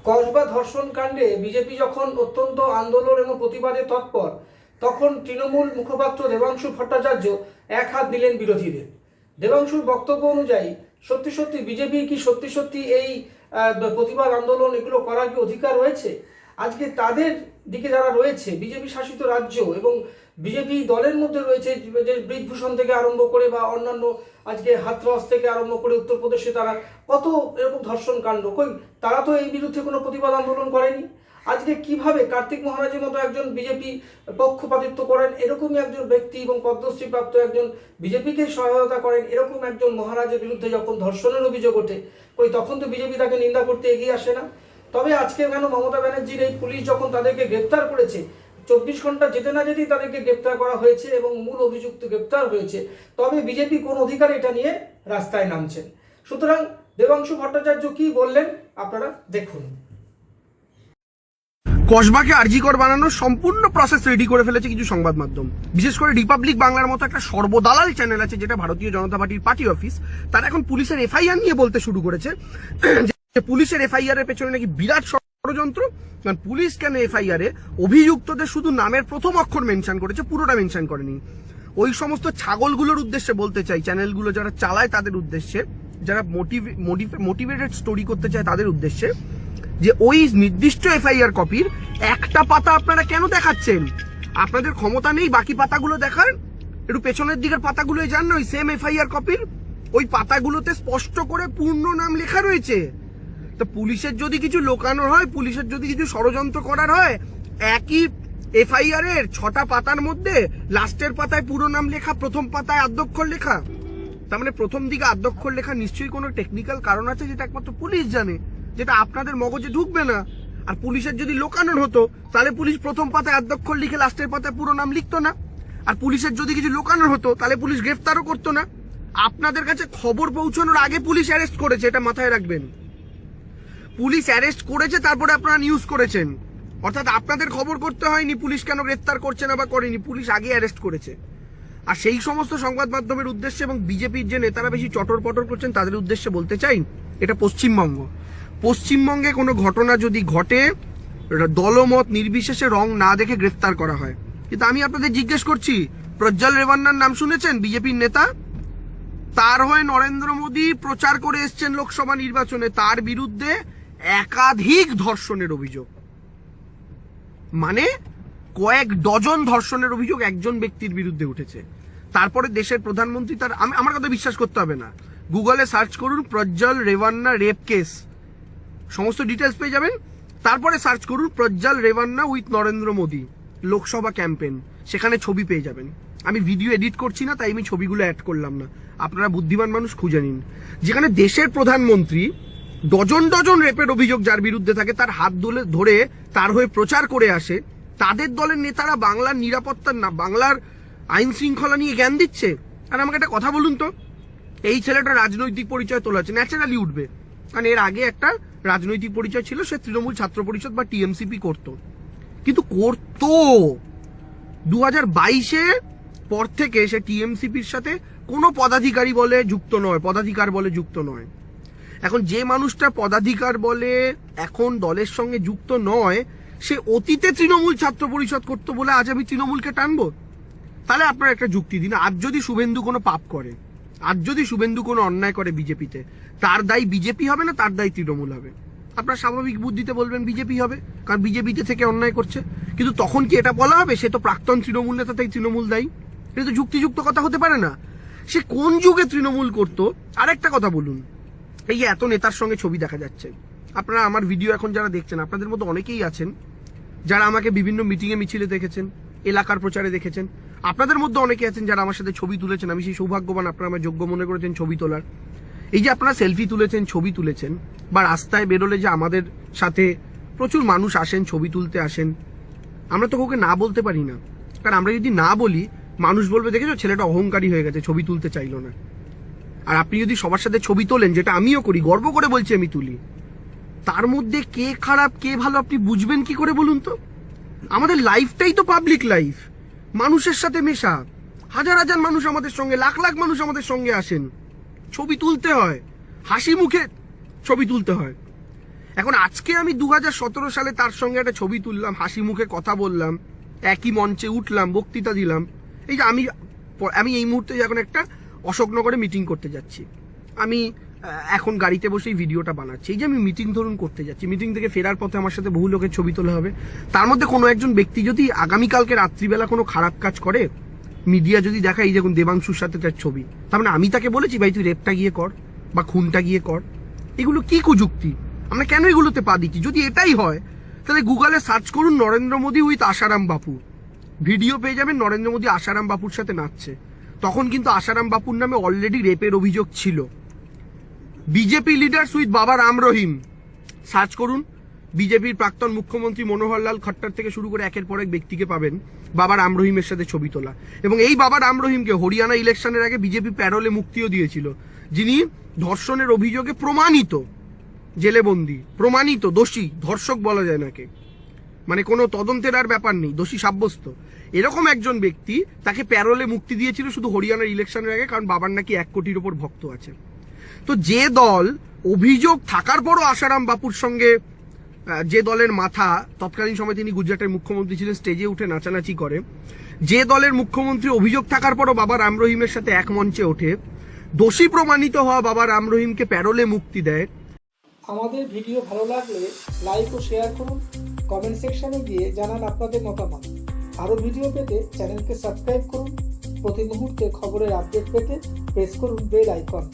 কসবা ধর্ষণ কাণ্ডে বিজেপি যখন অত্যন্ত আন্দোলন এবং প্রতিবাদে তৎপর, তখন তৃণমূল মুখপাত্র দেবাংশু ভট্টাচার্য এক হাত দিলেন বিরোধীদের। দেবাংশুর বক্তব্য অনুযায়ী সত্যি সত্যি বিজেপি কি সত্যি সত্যি এই প্রতিবাদ আন্দোলন এগুলো করার কি অধিকার রয়েছে? আজকে তাদের দিকে যারা রয়েছে, বিজেপি শাসিত রাজ্য এবং বিজেপি দলের মধ্যে রয়েছে যে ব্রিজভূষণ থেকে আরম্ভ করে বা অন্যান্য আজকে হাথরস থেকে আরম্ভ করে উত্তরপ্রদেশে তারা কত এরকম ধর্ষণ কাণ্ড, কই তারা তো এই বিরুদ্ধে কোনো প্রতিবাদ আন্দোলন করেনি। আজকে কিভাবে কার্তিক মহারাজের মতো একজন বিজেপি পক্ষপাতিত্ব করেন এরকমই একজন ব্যক্তি এবং পদ্মশ্রী প্রাপ্ত একজন বিজেপিকে সহায়তা করেন এরকম একজন মহারাজের বিরুদ্ধে যখন ধর্ষণের অভিযোগ ওঠে, কই তখন তো বিজেপি তাকে নিন্দা করতে এগিয়ে আসে না। তবে আজকে কেন মমতা ব্যানার্জির এই পুলিশ যখন তাদেরকে গ্রেপ্তার করেছে, 24 ঘন্টা যেতে না যেতেই তাদেরকে গ্রেপ্তার করা হয়েছে এবং মূল অভিযুক্ত গ্রেপ্তার হয়েছে, তবে বিজেপি কোন অধিকারে এটা নিয়ে রাস্তায় নামছেন। সুতরাং দেবাংশু ভট্টাচার্য কি বললেন আপনারা দেখুন। কসবাকে আরজিকর বানানোর সম্পূর্ণ প্রসেস রেডি করে ফেলেছে কিছু সংবাদ মাধ্যম, বিশেষ করে রিপাবলিক বাংলার মতো একটা সর্বদালাল চ্যানেল আছে যেটা ভারতীয় জনতা পার্টির পার্টি অফিস। তারা এখন পুলিশের এফআইআর নিয়ে বলতে শুরু করেছে যে পুলিশের এফআইআর এর পেছনে নাকি বিরাট ষড়যন্ত্র। কারণ পুলিশ কেন এফআইআর এ অভিযুক্তদের শুধু নামের প্রথম অক্ষর মেনশন করেছে, পুরোটা মেনশন করেনি। ওই সমস্ত ছাগলগুলোর উদ্দেশ্যে বলতে চাই, চ্যানেলগুলো যারা চালায় তাদের উদ্দেশ্যে, যারা মোটিভেটেড স্টোরি করতে চায় তাদের উদ্দেশ্যে, যে ওই নির্দিষ্ট এফআইআর কপির একটা পাতা আপনারা কেন দেখাচ্ছেন? আপনাদের ক্ষমতা নেই বাকি পাতাগুলো দেখার? একটু পেছনের দিকের পাতাগুলো যান না, ওই সেম এফআইআর কপির ওই পাতাগুলোতে স্পষ্ট করে পূর্ণ নাম লেখা রয়েছে। তো পুলিশের যদি কিছু লোকানো হয়, পুলিশের যদি কিছু ষড়যন্ত্র করার হয়, একই এফআইআর এর 6টা পাতার মধ্যে লাস্টের পাতায় পুরো নাম লেখা, প্রথম পাতায় আদ্যক্ষর লেখা, তার মানে প্রথম দিকে আদ্যক্ষর লেখা নিশ্চয়ই কোনো টেকনিক্যাল কারণ আছে যেটা একমাত্র পুলিশ জানে, যেটা আপনাদের মগজে ঢুকবে না। আর পুলিশের যদি লোকানোর হতো তাহলে পুলিশ প্রথম পাতায় আদ্যক্ষর লিখে লাস্টের পাতায় পুরো নাম লিখতো না। আর পুলিশের যদি কিছু লোকানোর হতো তাহলে পুলিশ গ্রেফতারও করতো না। আপনাদের কাছে খবর পৌঁছানোর আগে পুলিশ অ্যারেস্ট করেছে, এটা মাথায় রাখবেন। পুলিশ অ্যারেস্ট করেছে, তারপরে আপনারা নিউজ করেছেন। অর্থাৎ আপনাদের খবর করতে হয়নি পুলিশ কেন গ্রেফতার করছে না বা করেনি, পুলিশ আগে অ্যারেস্ট করেছে। আর সেই সমস্ত সংবাদ মাধ্যমের উদ্দেশ্যে এবং বিজেপির যে নেতারা বেশি চটর পটর করছেন তাদের উদ্দেশ্যে বলতে চাই, এটা পশ্চিমবঙ্গে কোনো ঘটনা যদি ঘটে, দলমত নির্বিশেষে রং না দেখে গ্রেফতার করা হয়। কিন্তু আমি আপনাদের জিজ্ঞেস করছি, প্রজ্জ্বল রেভান্নার নাম শুনেছেন? বিজেপির নেতা, তার হয়ে নরেন্দ্র মোদী প্রচার করে এসছেন লোকসভা নির্বাচনে, তার বিরুদ্ধে একাধিক ধর্ষণের অভিযোগ, মানে কয়েক ডজন ধর্ষণের অভিযোগ একজন ব্যক্তির বিরুদ্ধে উঠেছে। তারপরে দেশের প্রধানমন্ত্রী তার, আমার কথা বিশ্বাস করতে হবে না, গুগলে সার্চ করুন প্রজ্জ্বল রেভান্না রেপ কেস, সমস্ত ডিটেলস পেয়ে যাবেন। তারপরে সার্চ করুন প্রজ্জ্বল রেভান্না উইথ নরেন্দ্র মোদী লোকসভা ক্যাম্পেন, সেখানে ছবি পেয়ে যাবেন। আমি ভিডিও এডিট করছি না, তাই আমি ছবিগুলো অ্যাড করলাম না, আপনারা বুদ্ধিমান মানুষ খুঁজে নিন। যেখানে দেশের প্রধানমন্ত্রী ডজন ডজন রেপের অভিযোগ যার বিরুদ্ধে থাকে তার হাত ধরে তার হয়ে প্রচার করে আসে, তাদের দলের নেতারা বাংলার নিরাপত্তার না, বাংলার আইন শৃঙ্খলা নিয়ে জ্ঞান দিচ্ছে। আর আমাকে একটা কথা বলুন তো, এই ছেলেটা রাজনৈতিক পরিচয় তোলাচ্ছে, ন্যাচারালি উঠবে, কারণ এর আগে একটা রাজনৈতিক পরিচয় ছিল, সে তৃণমূল ছাত্র পরিষদ বা টিএমসিপি করতো। কিন্তু করতো 2022-এ পর থেকে সে টিএমসিপির সাথে কোনো পদাধিকার বলে যুক্ত নয়। এখন যে মানুষটা পদাধিকার বলে এখন দলের সঙ্গে যুক্ত নয়, সে অতীতে তৃণমূল ছাত্র পরিষদ করতো বলে আজ আমি তৃণমূলকে টানবো? তাহলে আপনারা একটা যুক্তি দিন। আজ যদি শুভেন্দু কোনো পাপ করে, আজ যদি শুভেন্দু কোনো অন্যায় করে বিজেপিতে, তার দায়ী বিজেপি হবে না, তার দায়ী তৃণমূল হবে? আপনারা স্বাভাবিক বুদ্ধিতে বলবেন বিজেপি হবে, কারণ বিজেপিতে থেকে অন্যায় করছে। কিন্তু তখন কি এটা বলা হবে সে তো প্রাক্তন তৃণমূল নেতা, তাই তৃণমূল দায়ী? এটা তো যুক্তিযুক্ত কথা হতে পারে না। সে কোন যুগে তৃণমূল করতো? আরেকটা কথা বলুন, এই যে এত নেতার সঙ্গে ছবি দেখা যাচ্ছে, আপনারা আমার ভিডিও এখন যারা দেখছেন, আপনাদের মধ্যে অনেকেই আছেন যারা আমাকে বিভিন্ন মিটিংয়ে মিছিলে দেখেছেন, এলাকার প্রচারে দেখেছেন। আপনাদের মধ্যে অনেকে আছেন যারা আমার সাথে ছবি তুলেছেন, আমি সেই সৌভাগ্যবান, আপনারা আমার যোগ্য মনে করেছেন ছবি তোলার। এই যে আপনারা সেলফি তুলেছেন, ছবি তুলেছেন, বা রাস্তায় বেরোলে যে আমাদের সাথে প্রচুর মানুষ আসেন, ছবি তুলতে আসেন, আমরা তো কাউকে না বলতে পারি না। কারণ আমরা যদি না বলি, মানুষ বলবে দেখেছো ছেলেটা অহংকারী হয়ে গেছে, ছবি তুলতে চাইলো না। আর আপনি যদি সবার সাথে ছবি তোলেন, যেটা আমিও করি, গর্ব করে বলছি আমি তুলি, তার মধ্যে কে খারাপ কে ভালো আপনি বুঝবেন কি করে বলুন তো? আমাদের লাইফটাই তো পাবলিক লাইফ, মানুষের সাথে মেশা। হাজার হাজার মানুষ আমাদের সঙ্গে, লাখ লাখ মানুষ আমাদের সঙ্গে আসেন, ছবি তুলতে হয়, হাসি মুখে ছবি তুলতে হয়। এখন আজকে আমি 2017 সালে তার সঙ্গে একটা ছবি তুললাম, হাসি মুখে কথা বললাম, একই মঞ্চে উঠলাম, বক্তৃতা দিলাম। এই যে আমি এই মুহূর্তে এখন একটা অশোকনগরে মিটিং করতে যাচ্ছি, আমি এখন গাড়িতে বসেই ভিডিওটা বানাচ্ছি। এই যে আমি মিটিং ধরুন করতে যাচ্ছি, মিটিং থেকে ফেরার পথে আমার সাথে বহু লোকের ছবি তোলা হবে। তার মধ্যে কোনো একজন ব্যক্তি যদি আগামীকালকে রাত্রিবেলা কোনো খারাপ কাজ করে, মিডিয়া যদি দেখায় এই দেখুন দেবাংশুর সাথে তার ছবি, তার মানে আমি তাকে বলেছি ভাই তুই রেপটা গিয়ে কর বা খুনটা গিয়ে কর? এগুলো কি কুযুক্তি? আমরা কেন এগুলোতে পা দিচ্ছি? যদি এটাই হয় তাহলে গুগলে সার্চ করুন Narendra Modi with Asaram Bapu, video পেয়ে যাবেন নরেন্দ্র মোদী আশারাম বাপুর সাথে নাচছে। তখন কিন্তু আশারাম বাপুর নামে অলরেডি রেপের অভিযোগ ছিল। বিজেপি লিডার্স উইথ বাবা রাম রহিম সার্চ করুন, বিজেপির প্রাক্তন মুখ্যমন্ত্রী মনোহরলাল খট্টার থেকে শুরু করে একের পর এক ব্যক্তিকে পাবেন বাবা রাম রহিমের সাথে ছবি তোলা। এবং এই বাবা রাম রহিমকে হরিয়ানা ইলেকশনের আগে বিজেপি প্যারোলে মুক্তিও দিয়েছিল, যিনি ধর্ষণের অভিযোগে প্রমাণিত জেলে বন্দী, প্রমাণিত দোষী, ধর্ষক বলা যায় নাকে, মানে কোনো তদন্তের আর ব্যাপার নেই, দোষী সাব্যস্ত। এরকম একজন ব্যক্তি, তাকে প্যারোলে মুক্তি দিয়েছিল শুধু হরিয়ানার ইলেকশনের আগে, কারণ বাবার নাকি 1 কোটির ওপর ভক্ত আছে। তো যে দল অভিযোগ থাকার পরও আশারাম বাপুর সঙ্গে, যে দলের মাথা তৎকালীন সময় তিনি গুজরাটের মুখ্যমন্ত্রী ছিলেন, স্টেজে উঠে নাচানাচি করে, যে দলের মুখ্যমন্ত্রী অভিযোগ থাকার পরও বাবা রাম রহিমের সাথে এক মঞ্চে ওঠে, দোষী প্রমাণিত হওয়া বাবা রাম রহিমকে প্যারোলে মুক্তি দেয়। আমাদের ভিডিও ভালো লাগলে লাইক ও শেয়ার করুন, কমেন্ট সেকশনে গিয়ে জানান আপনাদের মতামত। আরও ভিডিও পেতে চ্যানেলকে সাবস্ক্রাইব করুন। প্রতি মুহূর্তে খবরের আপডেট পেতে প্রেস করুন বেল আইকন।